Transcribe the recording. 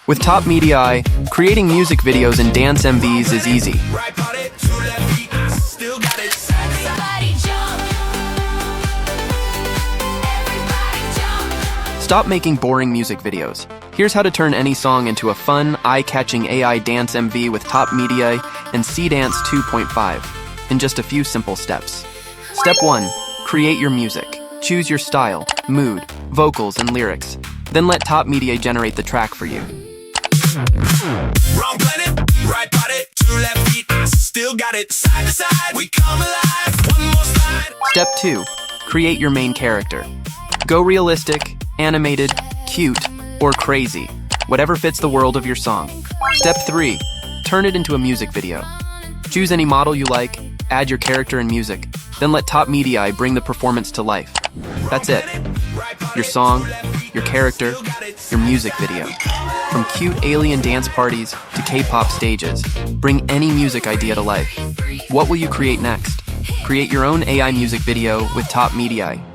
With TopMediai, creating music videos and dance MVs is easy. Stop making boring music videos. Here's how to turn any song into a fun, eye-catching AI dance MV with TopMediai and 𝐓𝐈𝐌𝐄𝐒 2.5 in just a few simple steps. Step 1. Create your music. Choose your style, mood, vocals, and lyrics. Then let TopMediai generate the track for you. Wrong planet, right body, two left feet, still got it, side to side, we come alive, one more slide. Step 2. Create your main character. Go realistic, animated, cute, or crazy, whatever fits the world of your song. Step 3. Turn it into a music video. Choose any model you like, add your character and music, then let TopMediai bring the performance to life. That's it. Your song, your character, your music video. From cute alien dance parties to K-pop stages, bring any music idea to life. What will you create next? Create your own AI music video with TopMediai.